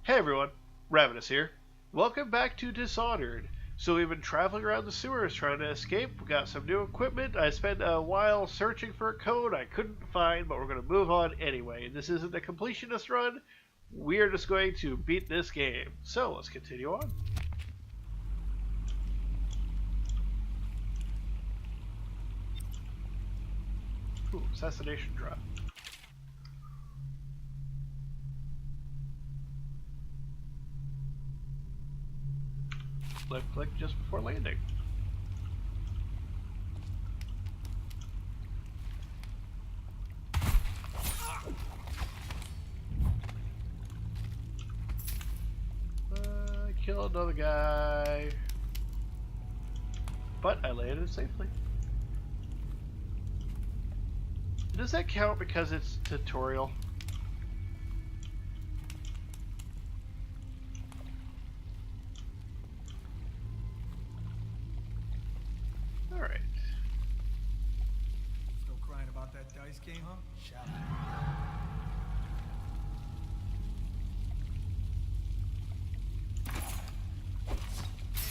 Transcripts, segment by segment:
Hey everyone, Ravinous here. Welcome back to Dishonored. So we've been traveling around the sewers trying to escape. We got some new equipment. I spent a while searching for a code I couldn't find, but we're going to move on anyway. This isn't a completionist run. We're just going to beat this game. So let's continue on. Ooh, assassination drop. Left click just before landing. Kill another guy. But I landed safely. Does that count because it's tutorial? Alright. Still crying about that dice game, huh? Shout out.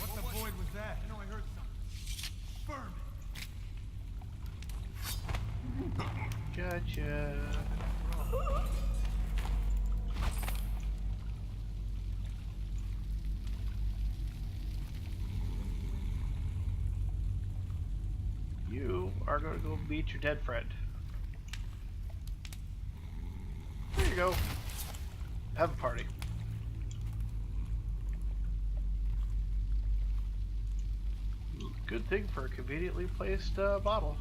What the void was that? I know I heard something. Vermin. Gotcha. You are going to go meet your dead friend. There you go. Have a party. Good thing for a conveniently placed bottle.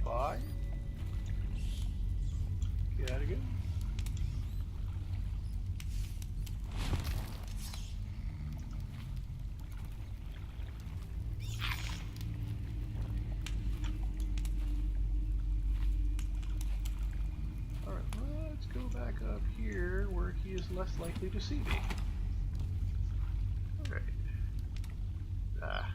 Bye. Get out again. Alright, let's go back up here where he is less likely to see me. Alright. Ah.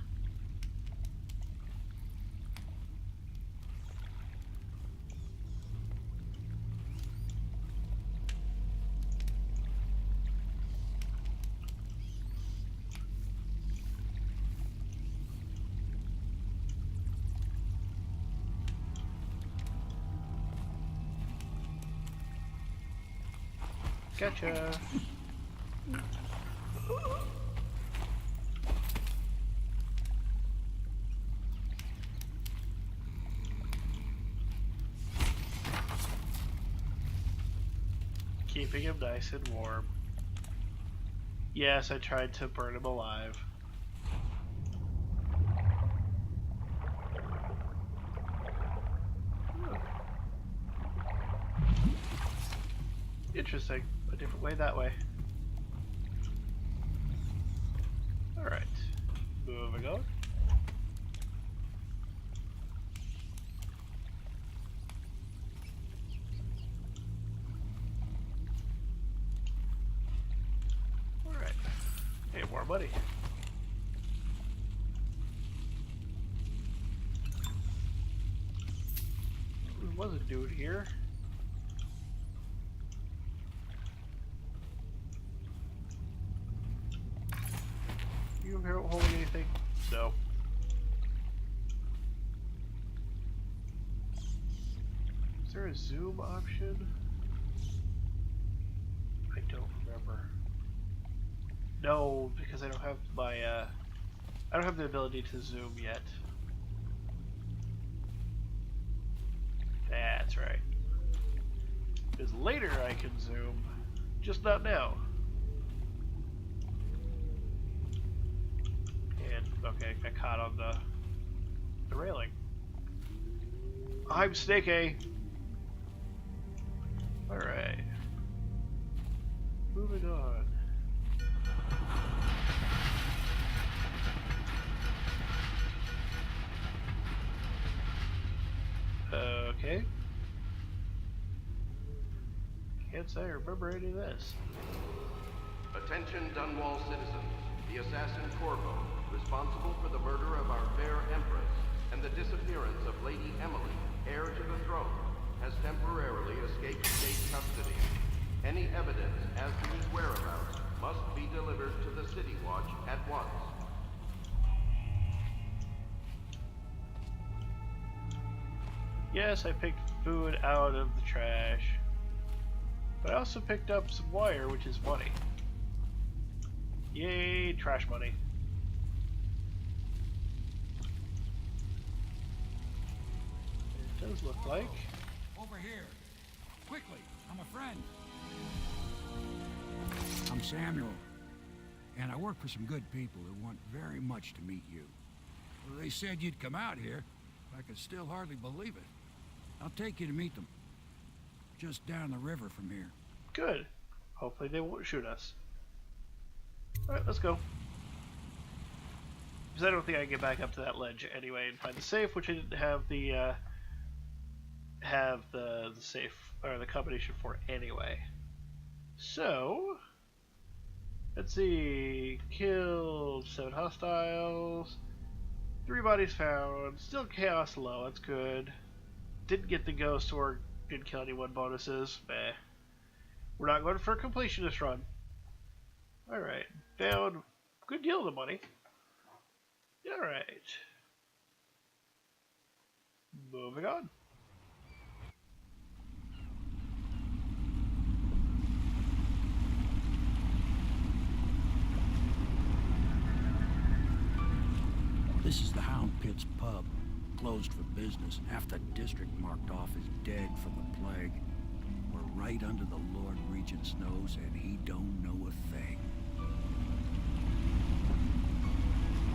Gotcha. Keeping him nice and warm. Yes, I tried to burn him alive. Interesting. A different way that way. Alright. Moving on. Alright. Hey, more money. There was a dude here. You here holding anything? No. Is there a zoom option? I don't remember. No, because I don't have my I don't have the ability to zoom yet. That's right. Because later I can zoom, just not now. Okay, got caught on the railing. I'm Snake. Alright. Moving on. Okay. Can't say I remember any of this. Attention Dunwall citizens. The assassin Corvo, responsible for the murder of our fair Empress and the disappearance of Lady Emily, heir to the throne, has temporarily escaped state custody. Any evidence as to his whereabouts must be delivered to the City Watch at once. Yes, I picked food out of the trash. But I also picked up some wire, which is money. Yay, trash money. It does look like. Over here. Quickly, I'm a friend. I'm Samuel, and I work for some good people who want very much to meet you. Well, they said you'd come out here. I can still hardly believe it. I'll take you to meet them. Just down the river from here. Good. Hopefully they won't shoot us. Alright, let's go. Because I don't think I can get back up to that ledge anyway and find the safe, which I didn't have the safe or the combination for anyway. So let's see. Killed 7 hostiles. 3 bodies found. Still chaos low. That's good. Didn't get the ghost or didn't kill anyone bonuses. Meh. We're not going for a completionist run. Alright. Found a good deal of the money. Alright. Moving on. This is the Hound Pit's pub. Closed for business. Half the district marked off as dead from the plague. We're right under the Lord Regent's nose, and he don't know a thing.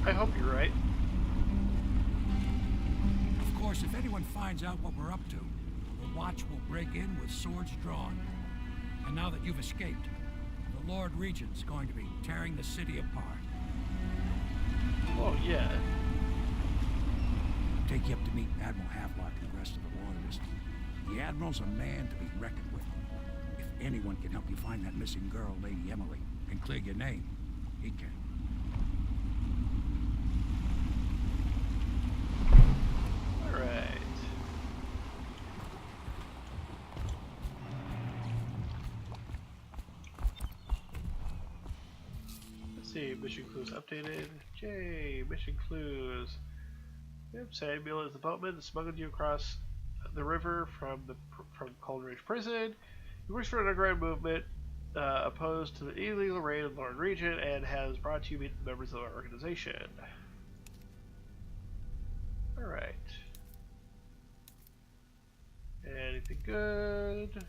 I hope you're right. Of course, if anyone finds out what we're up to, the Watch will break in with swords drawn. And now that you've escaped, the Lord Regent's going to be tearing the city apart. Oh, yeah. Take you up to meet Admiral Havelock and the rest of the Loyalists. The Admiral's a man to be reckoned with. If anyone can help you find that missing girl, Lady Emily, and clear your name, he can. Alright. Let's see, mission clues updated. Yay, mission clues. Yep, Samuel is the boatman that smuggled you across the river from Coldridge Prison. He works for an underground movement opposed to the illegal raid of the Lord Regent and has brought you meet members of our organization. Alright. Anything good?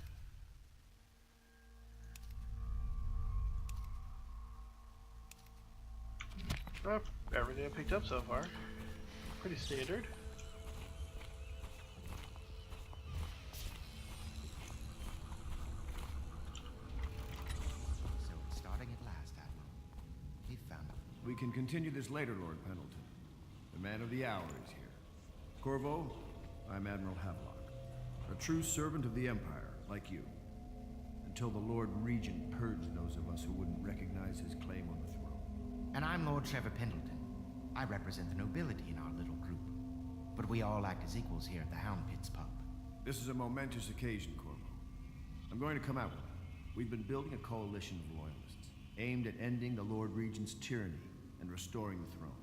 Oh, everything I picked up so far. Pretty standard. So it's starting at last, Admiral. He found it. We can continue this later, Lord Pendleton. The man of the hour is here. Corvo, I'm Admiral Havelock. A true servant of the Empire, like you. Until the Lord Regent purged those of us who wouldn't recognize his claim on the throne. And I'm Lord Trevor Pendleton. I represent the nobility in our little group. But we all act as equals here at the Hound Pit's pub. This is a momentous occasion, Corvo. I'm going to come out with it. We've been building a coalition of loyalists, aimed at ending the Lord Regent's tyranny and restoring the throne.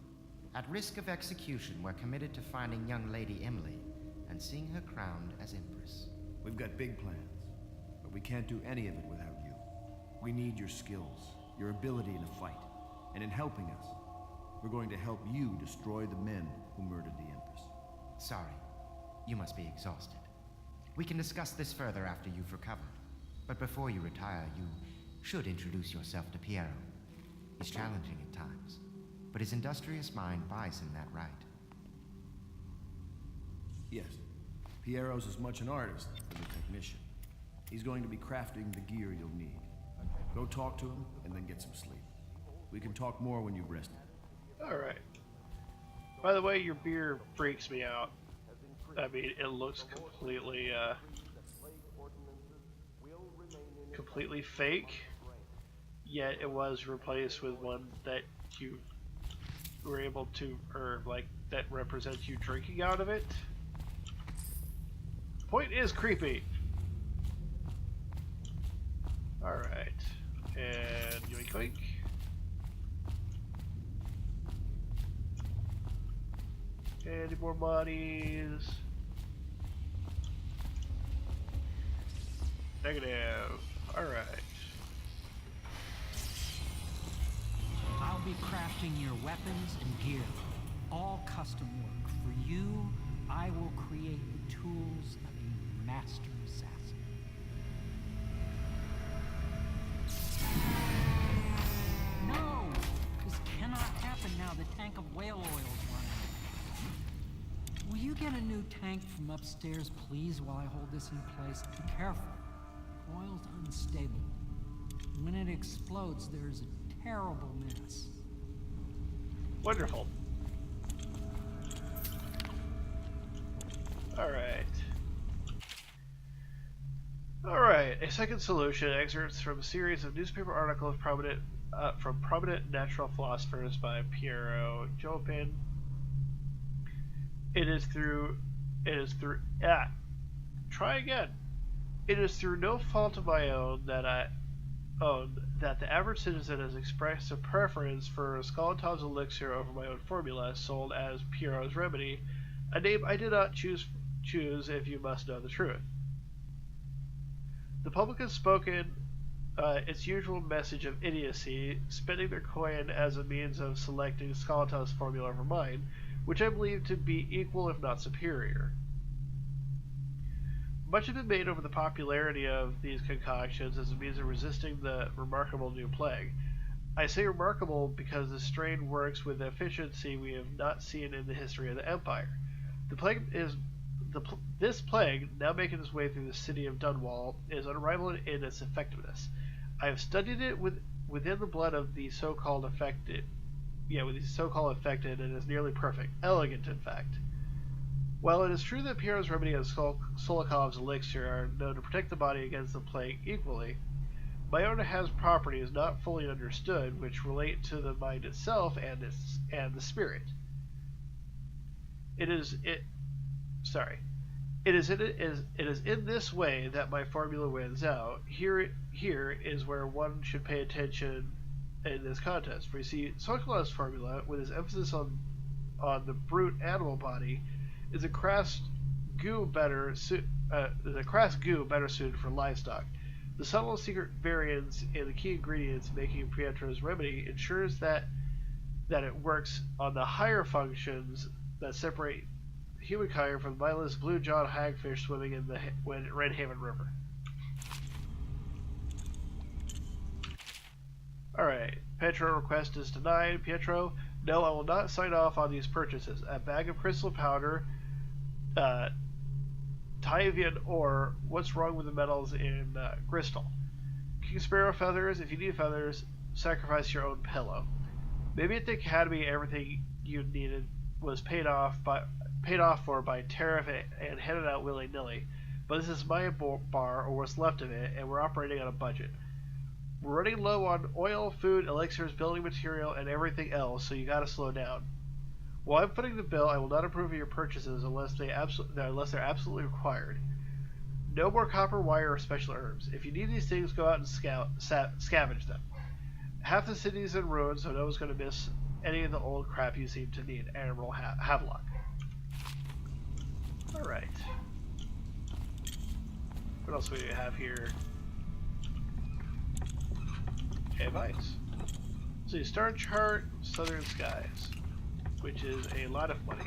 At risk of execution, we're committed to finding young Lady Emily and seeing her crowned as Empress. We've got big plans, but we can't do any of it without you. We need your skills, your ability in a fight, and in helping us, we're going to help you destroy the men who murdered the Empress. Sorry, you must be exhausted. We can discuss this further after you've recovered. But before you retire, you should introduce yourself to Piero. He's challenging at times, but his industrious mind buys him that right. Yes, Piero's as much an artist as a technician. He's going to be crafting the gear you'll need. Go talk to him, and then get some sleep. We can talk more when you've rested. Alright. By the way, your beer freaks me out. I mean, it looks completely, completely fake, yet it was replaced with one that you were able to, or like that represents you drinking out of it. Point is creepy. Alright. And yoink yoink. Any more monies? Negative. Alright. I'll be crafting your weapons and gear. All custom work. For you, I will create the tools of a master assassin. No! This cannot happen now. The tank of whale oil's run out. Will you get a new tank from upstairs, please, while I hold this in place? Be careful. Oil's unstable. When it explodes, there's a terrible mess. Wonderful. Alright. Alright, a second solution excerpts from a series of newspaper articles from prominent natural philosophers by Piero Jopin. Try again. It is through no fault of my own that the average citizen has expressed a preference for Skeleton's elixir over my own formula, sold as Piero's remedy, a name I did not choose if you must know the truth. The public has spoken its usual message of idiocy, spending their coin as a means of selecting Skeleton's formula over mine, which I believe to be equal if not superior. Much has been made over the popularity of these concoctions as a means of resisting the remarkable new plague. I say remarkable because the strain works with efficiency we have not seen in the history of the Empire. This plague, now making its way through the city of Dunwall, is unrivaled in its effectiveness. I have studied it within the blood of the so-called affected. Yeah, with the so-called affected, and is nearly perfect. Elegant, in fact. While it is true that Piero's remedy and Solokov's elixir are known to protect the body against the plague equally, my own has properties not fully understood which relate to the mind itself and the spirit. It is in this way that my formula wins out. Here is where one should pay attention in this contest. For you see, Sokolov's formula, with his emphasis on the brute animal body, is a crass goo better suited for livestock. The subtle secret variance in the key ingredients making Pietro's remedy ensures that it works on the higher functions that separate humankind from the mindless blue-jawed hagfish swimming in the Red Haven River. Alright, Pietro request is denied. Pietro, no, I will not sign off on these purchases. A bag of crystal powder, Tyvian ore, what's wrong with the metals in crystal? King Sparrow feathers, if you need feathers, sacrifice your own pillow. Maybe at the academy everything you needed was paid off for by tariff and handed out willy-nilly, but this is my bar, or what's left of it, and we're operating on a budget. We're running low on oil, food, elixirs, building material, and everything else, so you gotta slow down. While I'm footing the bill, I will not approve of your purchases unless they're absolutely required. No more copper wire or special herbs. If you need these things, go out and scavenge them. Half the city's in ruins, so no one's going to miss any of the old crap you seem to need. Admiral Havelock. Alright. What else do we have here? Advice. So star chart, southern skies, which is a lot of money.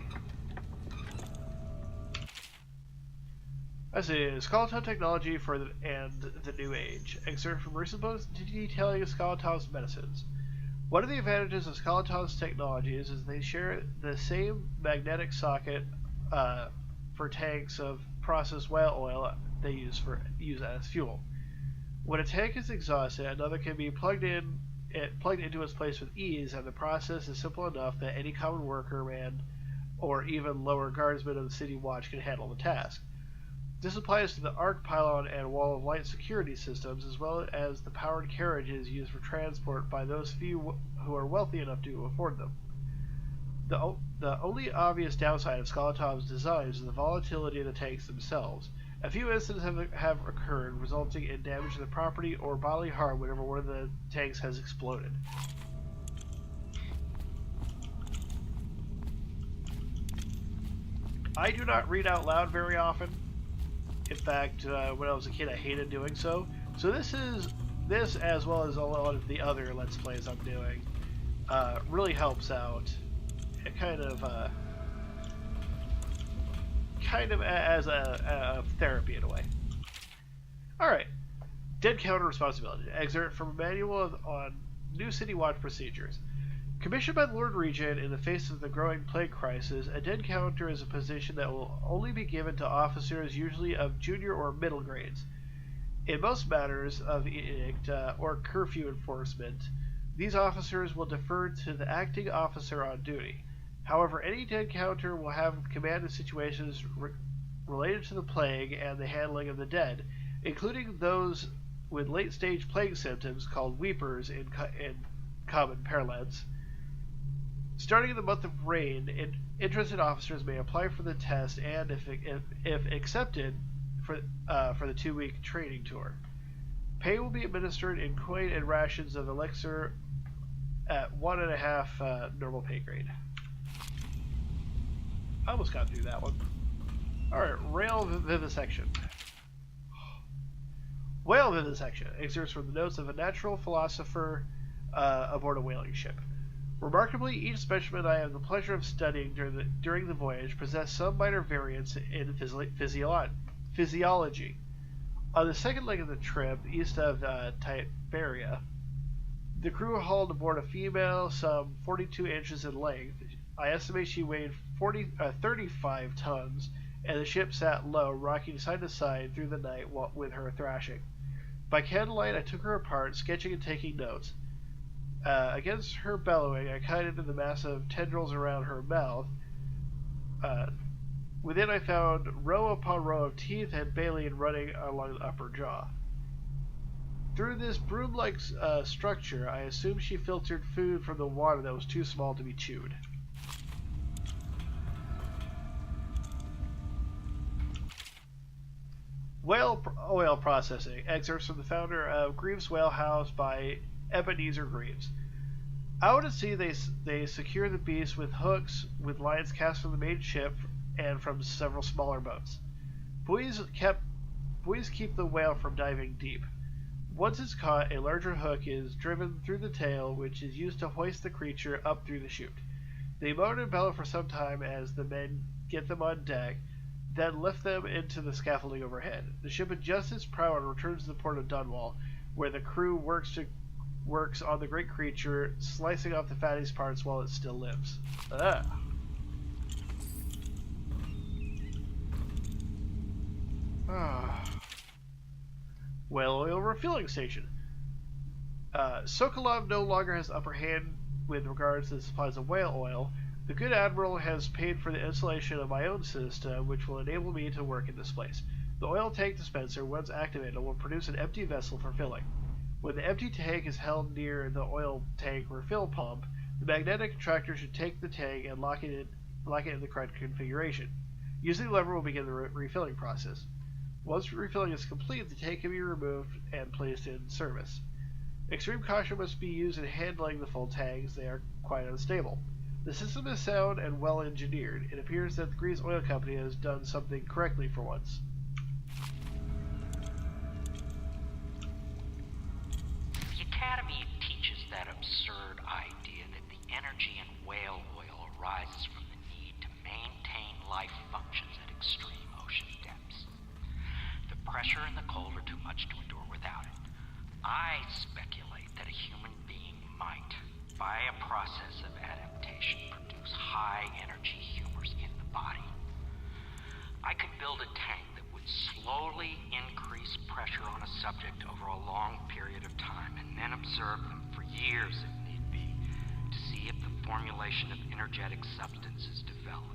I see, Skeleton technology for the new age. Excerpt from recent books detailing Skeleton's medicines. One of the advantages of Skeleton's technologies is they share the same magnetic socket for tanks of processed whale oil they use as fuel. When a tank is exhausted, another can be plugged into its place with ease, and the process is simple enough that any common worker man or even lower guardsman of the city watch can handle the task. This applies to the arc pylon and wall of light security systems, as well as the powered carriages used for transport by those few who are wealthy enough to afford them. The only obvious downside of Skolotov's designs is the volatility of the tanks themselves. A few incidents have occurred, resulting in damage to the property or bodily harm whenever one of the tanks has exploded. I do not read out loud very often. In fact, when I was a kid, I hated doing so. So this, as well as a lot of the other Let's Plays I'm doing, really helps out. It kind of as a therapy in a way. Alright. Dead counter responsibility. Excerpt from a manual on New City Watch procedures. Commissioned by the Lord Regent in the face of the growing plague crisis, a dead counter is a position that will only be given to officers usually of junior or middle grades. In most matters of edict or curfew enforcement, these officers will defer to the acting officer on duty. However, any dead counter will have command in situations related to the plague and the handling of the dead, including those with late-stage plague symptoms called weepers in common parlance. Starting in the month of rain, interested officers may apply for the test and, if accepted, for the 2-week training tour. Pay will be administered in coin and rations of elixir at 1.5 normal pay grade. I almost got through that one. Alright, rail vivisection. Whale vivisection excerpts from the notes of a natural philosopher aboard a whaling ship. Remarkably, each specimen I have the pleasure of studying during the voyage possessed some minor variance in physiology. On the second leg of the trip, east of Tiberia, the crew hauled aboard a female some 42 inches in length. I estimate she weighed 35 tons, and the ship sat low, rocking side to side through the night with her thrashing. By candlelight, I took her apart, sketching and taking notes. Against her bellowing, I cut into the massive tendrils around her mouth. Within, I found row upon row of teeth and baleen running along the upper jaw. Through this broom-like structure, I assumed she filtered food from the water that was too small to be chewed. Whale oil processing. Excerpts from the founder of Greaves Whale House by Ebenezer Greaves. Out at sea, they secure the beast with hooks with lines cast from the main ship and from several smaller boats. Buoys keep the whale from diving deep. Once it's caught, a larger hook is driven through the tail, which is used to hoist the creature up through the chute. They moan and bellow for some time as the men get them on deck, then lift them into the scaffolding overhead. The ship adjusts its prow and returns to the port of Dunwall, where the crew works on the great creature, slicing off the fattiest parts while it still lives. Whale oil refueling station. Sokolov no longer has the upper hand with regards to the supplies of whale oil. The good admiral has paid for the installation of my own system, which will enable me to work in this place. The oil tank dispenser, once activated, will produce an empty vessel for filling. When the empty tank is held near the oil tank refill pump, the magnetic attractor should take the tank and lock it in the correct configuration. Using the lever will begin the refilling process. Once refilling is complete, the tank can be removed and placed in service. Extreme caution must be used in handling the full tanks. They are quite unstable. The system is sound and well engineered. It appears that the Grease Oil Company has done something correctly for once. The Academy teaches that absurd idea that the energy in whale oil arises from the need to maintain life functions at extreme ocean depths. The pressure and the cold are too much to endure without it. I speculate that a human being might, by a process of adaptation, produce high-energy humors in the body. I could build a tank that would slowly increase pressure on a subject over a long period of time and then observe them for years if need be to see if the formulation of energetic substances develop.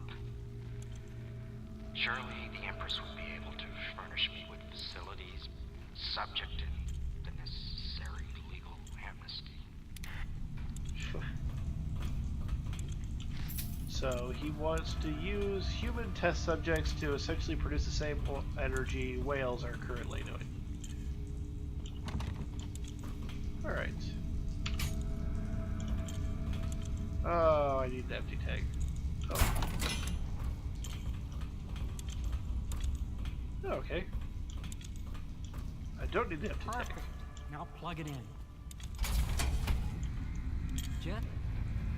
Surely the Empress would be able to furnish me with facilities subject to the necessary legal amnesty. So he wants to use human test subjects to essentially produce the same energy whales are currently doing. Alright. Oh, I need an empty tank. Oh. Okay. I don't need the empty tank. Perfect. Now plug it in. Jet?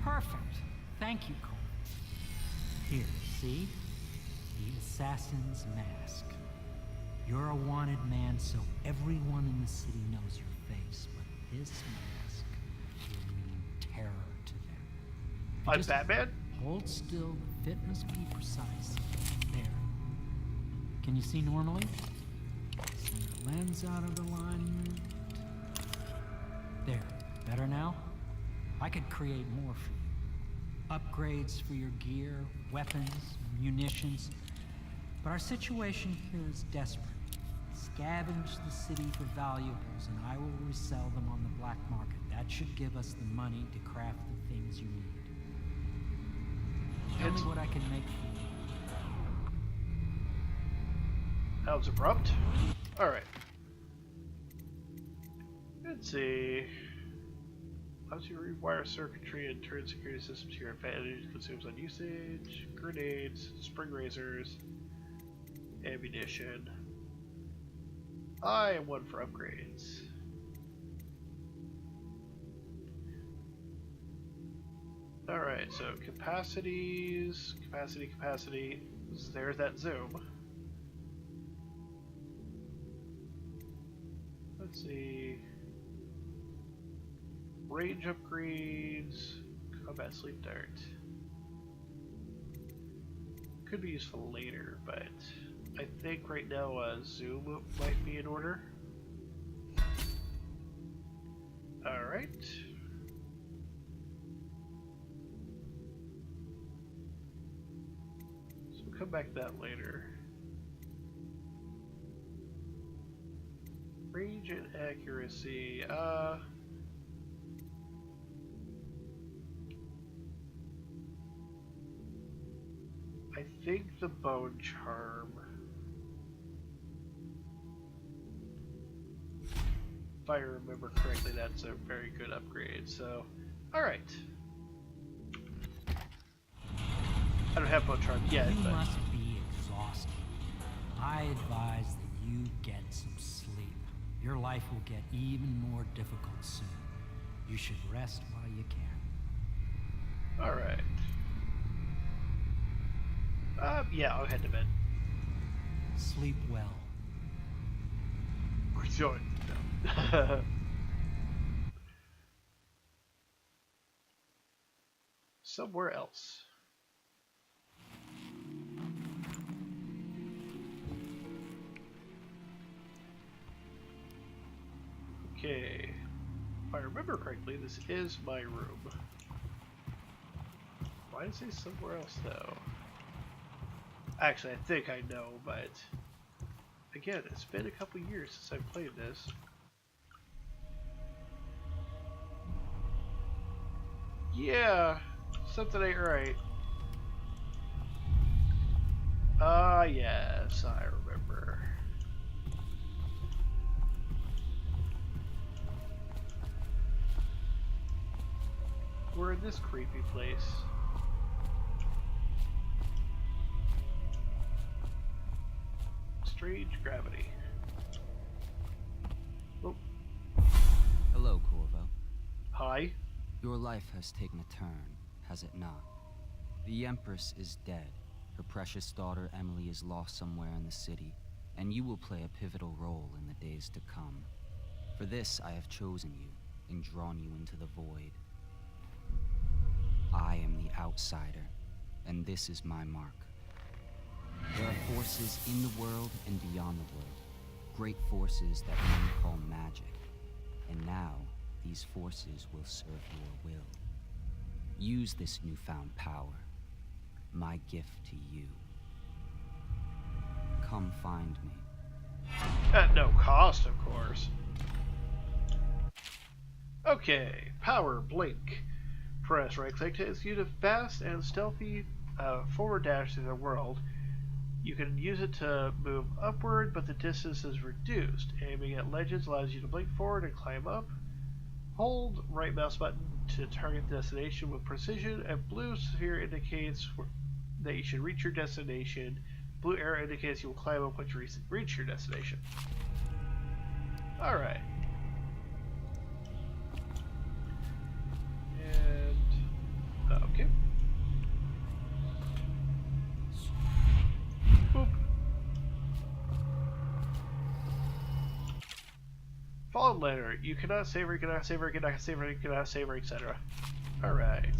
Perfect. Thank you, Cole. Here, see? The assassin's mask. You're a wanted man, so everyone in the city knows your face, but this mask will mean terror to them. I'm Just Batman? hold still, the fit must be precise. There. Can you see normally? Send the lens out of alignment. There. Better now? I could create more for you. Upgrades for your gear, weapons, munitions. But our situation here is desperate. Scavenge the city for valuables, and I will resell them on the black market. That should give us the money to craft the things you need. Tell me what I can make for you. That was abrupt. Alright. Let's see. Allows you to rewire circuitry and turn security systems to your advantage. Consumes on usage. Grenades, spring razors, ammunition. I am one for upgrades. Alright, so capacities, capacity. There's that zoom. Let's see. Range upgrades, combat sleep dart. Could be useful later, but I think right now zoom might be in order. Alright. So we'll come back to that later. Range and accuracy. I think the bone charm. If I remember correctly, that's a very good upgrade. So, all right. I don't have bone charm yet. You but... must be exhausted. I advise that you get some sleep. Your life will get even more difficult soon. You should rest while you can. All right. Yeah, I'll head to bed. Sleep well. We're doing. No. Somewhere else. Okay. If I remember correctly, this is my room. Why does it say somewhere else, though? Actually, I think I know, but again, it's been a couple years since I've played this. Yeah, something ain't right. Ah, yes, I remember. We're in this creepy place. Strange gravity. Oh. Hello, Corvo. Hi. Your life has taken a turn, has it not? The Empress is dead. Her precious daughter Emily is lost somewhere in the city, and you will play a pivotal role in the days to come. For this, I have chosen you and drawn you into the void. I am the outsider, and this is my mark. There are forces in the world and beyond the world, great forces that men call magic. And now, these forces will serve your will. Use this newfound power, my gift to you. come find me. At no cost, of course. Okay, power blink. Press right click to execute a fast and stealthy forward dash through the world. You can use it to move upward, but the distance is reduced. Aiming at ledges allows you to blink forward and climb up. Hold right mouse button to target the destination with precision. A blue sphere indicates that you should reach your destination. Blue arrow indicates you will climb up once you reach your destination. Alright. And... okay. Boop. Fallen letter. You cannot save her, you cannot save her, you cannot save her, you cannot save her, etc. Alright.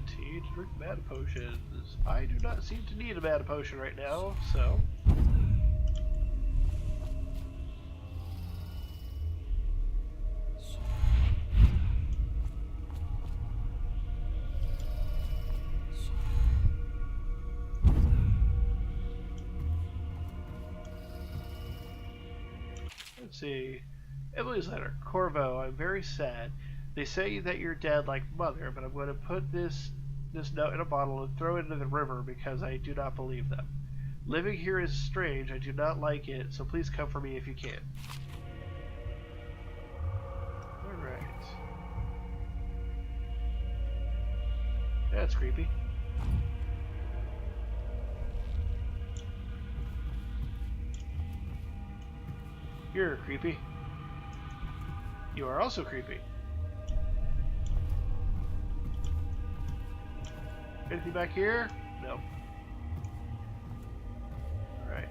Tea to drink mana potions. I do not seem to need a mana potion right now, so... Let's see. Emily's letter. Corvo, I'm very sad. They say that you're dead like mother, but I'm going to put this note in a bottle and throw it into the river because I do not believe them. Living here is strange. I do not like it, so please come for me if you can. Alright. That's creepy. You're creepy. You are also creepy. Anything back here? No. Alright.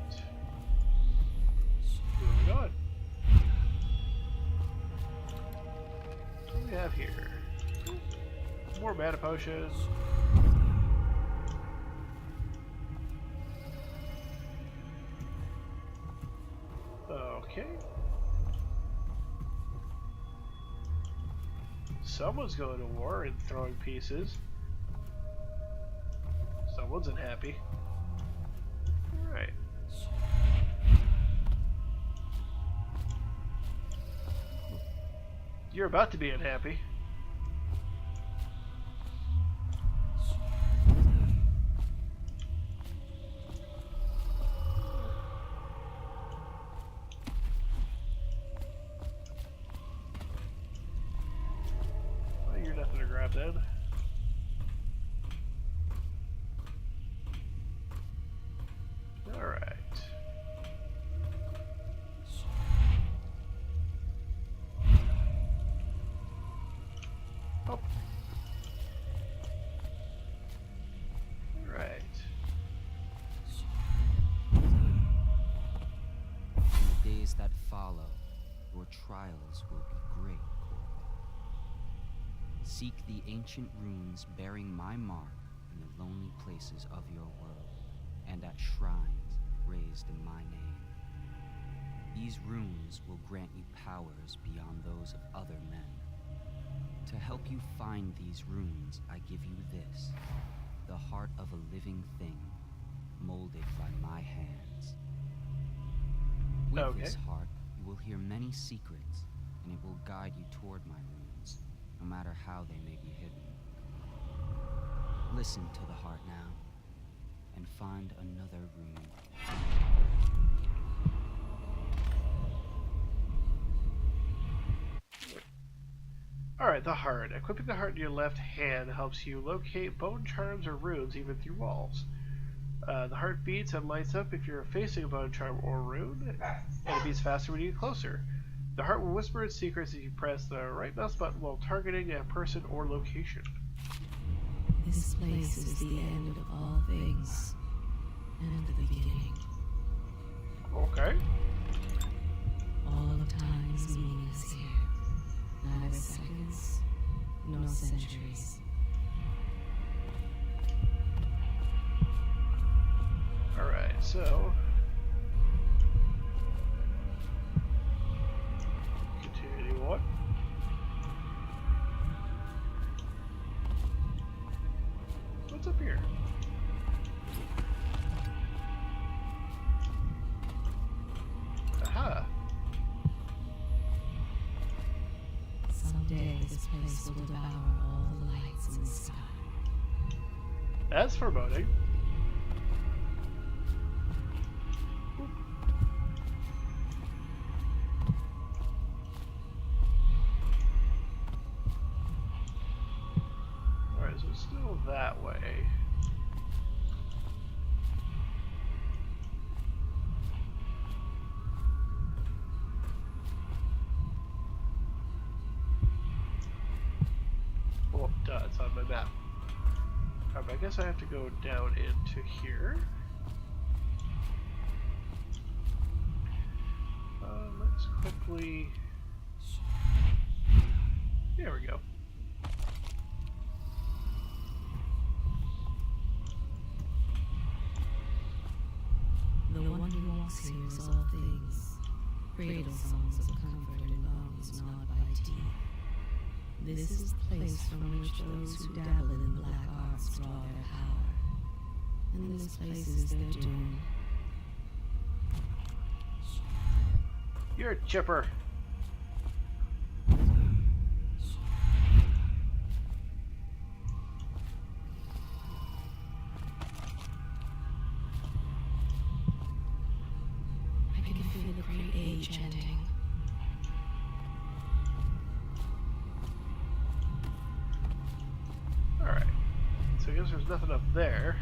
Moving on. What do we have here? More mana potions. Okay. Someone's going to war and throwing pieces. Someone's unhappy. Alright. You're about to be unhappy. Well, you're nothing to grab then. Alright. Oh. Alright. In the days that follow, your trials will be great, Corvo. Seek the ancient runes bearing my mark in the lonely places of your world, and at shrines raised in my name. These runes will grant you powers beyond those of other men. To help you find these runes, I give you this, the heart of a living thing, molded by my hands. With this heart, you will hear many secrets, and it will guide you toward my runes, no matter how they may be hidden. Listen to the heart now, and find another rune. Alright, the heart. Equipping the heart in your left hand helps you locate bone charms or runes even through walls. The heart beats and lights up if you're facing a bone charm or rune, and it beats faster when you get closer. The heart will whisper its secrets if you press the right mouse button while targeting a person or location. This place is the end of all things, and the beginning. Okay. All of time is meaningless here. Neither seconds, nor centuries. Alright, so... continue on. this place will devour all the lights in the sky. That's foreboding. Alright, so it's still that way. Oh, duh, it's on my map. Alright, I guess I have to go down into here. Let's quickly... There we go. The one who walks here is all things. Cradle songs of comfort and bones gnawed by teeth. This is the place from which those who dabble in black arts draw their power. And this place is their doom. You're a chipper. I can feel the great age ending. Alright. So I guess there's nothing up there.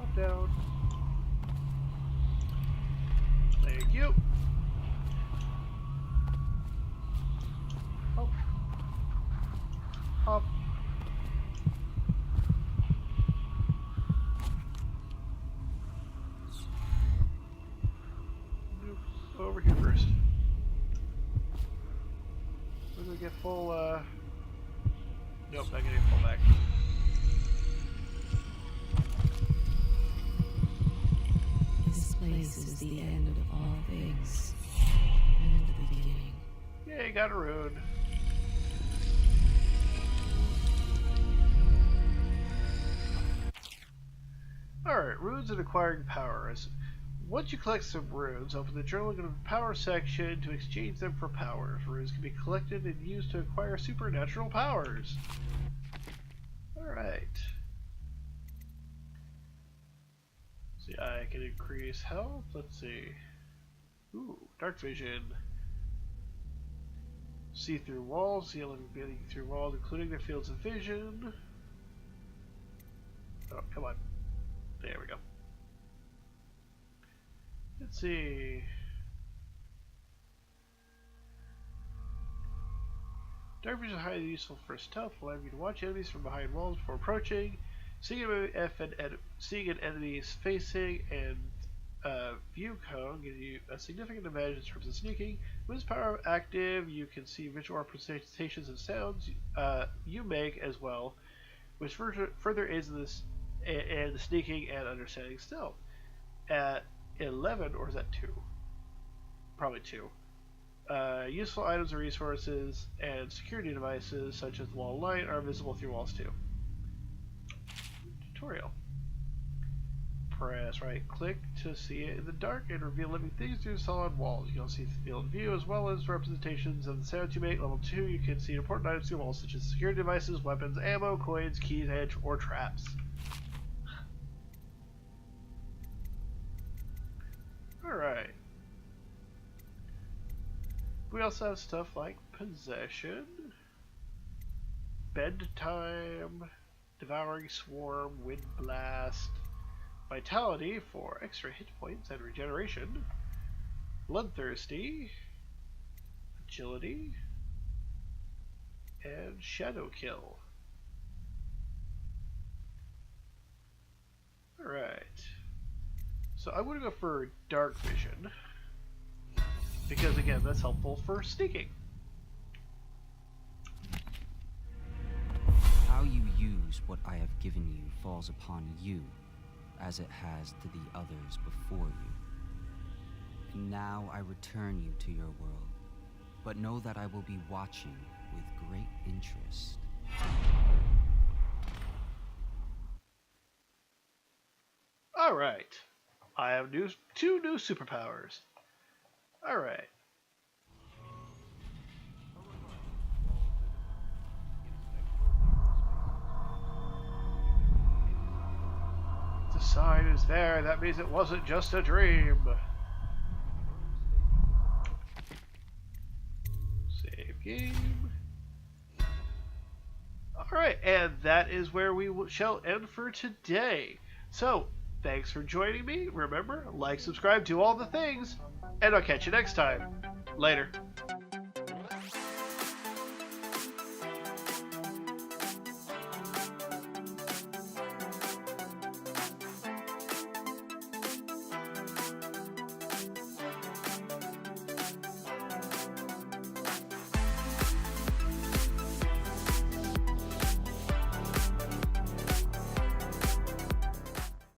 Up, down. Thank you. Hop. Hop. Nope. Over here first. We're gonna get full, Nope, not getting full back. This place is the end of all things, and the beginning. Yay, got a rune. Alright, runes and acquiring powers. Once you collect some runes, open the journal in the power section to exchange them for powers. Runes can be collected and used to acquire supernatural powers. Alright. See, I can increase health. Let's see. Ooh, dark vision. See through walls, see living being through walls, including their fields of vision. Oh, come on. There we go. Let's see. Dark vision is highly useful for stealth, allowing you to watch enemies from behind walls before approaching. Seeing an enemy's facing and view cone gives you a significant advantage in terms of sneaking. With this power active, you can see visual representations of sounds you make as well, which further aids in this and the sneaking and understanding stealth. At 11, or is that 2? Probably 2. Useful items and resources and security devices such as wall light are visible through walls too. Tutorial. Press right click to see it in the dark and reveal living things through solid walls. You can see the field of view as well as representations of the sounds you make. Level 2, you can see important items through walls such as security devices, weapons, ammo, coins, keys, edge, or traps. Alright. We also have stuff like Possession, Bedtime, Devouring Swarm, Wind Blast, Vitality for extra hit points and regeneration, Bloodthirsty, Agility, and Shadow Kill. Alright. So I'm going to go for Dark Vision, because again, that's helpful for sneaking. How you use what I have given you falls upon you, as it has to the others before you. And now I return you to your world, but know that I will be watching with great interest. Alright. I have two new superpowers. Alright. The sign is there. That means it wasn't just a dream. Save game. Alright, and that is where we shall end for today. So, thanks for joining me. Remember, like, subscribe, do all the things, and I'll catch you next time. Later.